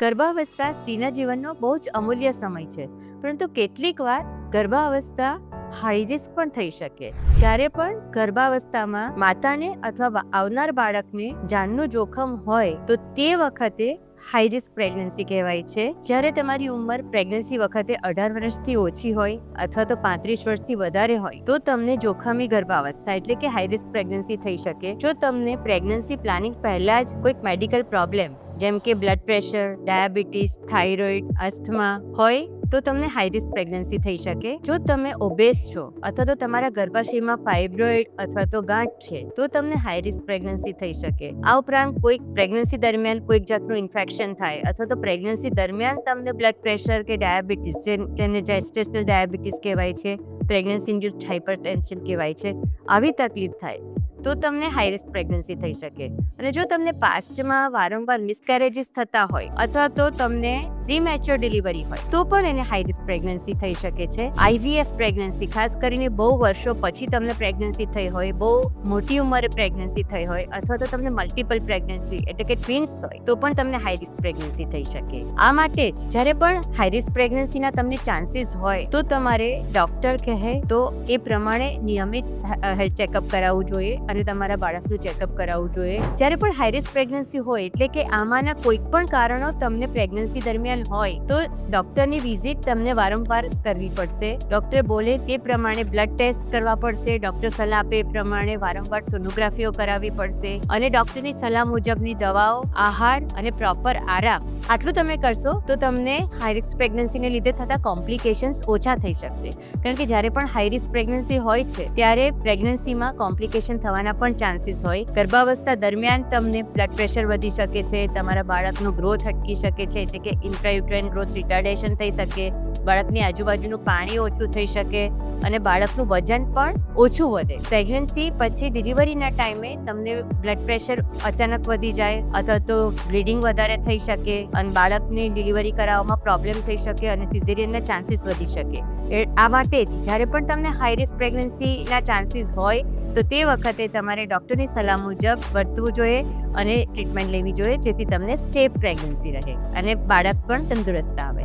ગર્ભાવસ્થા સ્ત્રીના જીવનનો બહુ જ અમૂલ્ય સમય છે, પરંતુ કેટલીક વાર ગર્ભાવસ્થા હાઈ રિસ્ક પણ થઈ શકે. જ્યારે પણ ગર્ભાવસ્થામાં માતાને અથવા આવનાર બાળકને જાનનું જોખમ હોય તો તે વખતે હાઈ રિસ્ક પ્રેગ્નન્સી કહેવાય છે. જ્યારે તમારી ઉંમર પ્રેગ્નન્સી વખતે 18 વર્ષથી ઓછી હોય અથવા તો 35 વર્ષથી વધારે હોય તો તમને જોખમી ગર્ભાવસ્થા એટલે કે હાઈ રિસ્ક પ્રેગ્નન્સી થઈ શકે. જો તમને પ્રેગ્નન્સી પ્લાનિંગ પહેલા જ કોઈક મેડિકલ પ્રોબ્લેમ જેમ કે blood pressure, diabetes, thyroid, asthma હોય તો તમને હાઈ રિસ્ક પ્રેગ્નન્સી થઈ શકે. જો તમે ઓબેસ છો અથવા તો તમારા ગર્ભાશયમાં ફાઇબ્રોઇડ અથવા તો ગાંઠ છે તો તમને હાઈ રિસ્ક પ્રેગ્નન્સી થઈ શકે. આ ઉપરાંત કોઈક પ્રેગ્નન્સી દરમિયાન કોઈક જાતનું ઇન્ફેક્શન થાય અથવા તો પ્રેગ્નન્સી દરમિયાન તમને બ્લડ પ્રેશર કે ડાયાબિટીસ જેને જેસ્ટેશનલ ડાયાબિટીસ કહેવાય છે, પ્રેગ્નન્સી ઇન્ડ્યુસ્ડ હાઇપરટેન્શન કહેવાય છે, આવી તકલીફ થાય તો તમને હાઈ રિસ્ક પ્રેગ્નન્સી થઈ શકે. અને જો તમને પાસ્ટમાં વારંવાર મિસકેરેજીસ થતા હોય અથવા તો તમને પ્રીમેચ્યોર ડિલિવરી હોય તો પણ એને હાઈ રિસ્ક પ્રેગ્નન્સી થઈ શકે છે. આઈવીએફ પ્રેગ્નન્સી, ખાસ કરીને બહુ વર્ષો પછી તમને પ્રેગ્નન્સી થઈ હોય, બહુ મોટી ઉંમરે પ્રેગ્નન્સી થઈ હોય અથવા તો તમને મલ્ટિપલ પ્રેગ્નન્સી એટલે કે ટ્વિન્સ હોય તો પણ તમને હાઈ રિસ્ક પ્રેગ્નન્સી થઈ શકે. આ માટે જ જ્યારે પણ હાઈ રિસ્ક પ્રેગ્નન્સીના તમને ચાન્સીસ હોય તો તમારે ડોક્ટર કહે તો એ પ્રમાણે નિયમિત હેલ્થ ચેકઅપ કરાવવું જોઈએ અને તમારા બાળકનું ચેકઅપ કરાવવું જોઈએ. જ્યારે પણ હાઈ રિસ્ક પ્રેગ્નન્સી હોય એટલે કે આમાંના કોઈક પણ કારણો તમને પ્રેગ્નન્સી દરમિયાન હોય તો ડોક્ટરની વિઝિટ તમને વારંવાર કરવી પડશે. ડોક્ટર બોલે તે પ્રમાણે બ્લડ ટેસ્ટ કરવા પડશે, ડોક્ટર સલાહ આપે એ પ્રમાણે વારંવાર સોનોગ્રાફીઓ કરાવવી પડશે અને ડોક્ટરની સલાહ મુજબની દવાઓ, આહાર અને પ્રોપર આરામ આટલું તમે કરશો તો તમને હાઈ રિસ્ક પ્રેગ્નન્સીને લીધે થતા કોમ્પ્લિકેશન્સ ઓછા થઈ શકશે. કારણ કે જ્યારે પણ હાઈ રિસ્ક પ્રેગ્નન્સી હોય છે ત્યારે પ્રેગ્નન્સીમાં કોમ્પ્લિકેશન થવાના પણ ચાન્સીસ હોય. ગર્ભાવસ્થા દરમિયાન તમને બ્લડ પ્રેશર વધી શકે છે, તમારા બાળકનો ગ્રોથ અટકી શકે છે એટલે કે ઇન્ટ્રાયુટ્રાઇન ગ્રોથ રિટાર્ડેશન થઈ શકે, બાળકની આજુબાજુનું પાણી ઓછું થઈ શકે અને બાળકનું વજન પણ ઓછું વધે. પ્રેગ્નન્સી પછી ડિલિવરીના ટાઈમે તમને બ્લડ પ્રેશર અચાનક વધી જાય અથવા તો બ્લીડિંગ વધારે થઈ શકે અને બાળકની ડિલિવરી કરાવવામાં પ્રોબ્લેમ થઈ શકે અને સિઝેરિયનના ચાન્સીસ વધી શકે. આ માટે જ જ્યારે પણ તમને હાઈ રિસ્ક પ્રેગ્નન્સીના ચાન્સીસ હોય તો તે વખતે તમારે ડૉક્ટરની સલાહ મુજબ વર્તવું જોઈએ અને ટ્રીટમેન્ટ લેવી જોઈએ જેથી તમને સેફ પ્રેગ્નન્સી રહે અને બાળક પણ તંદુરસ્ત આવે.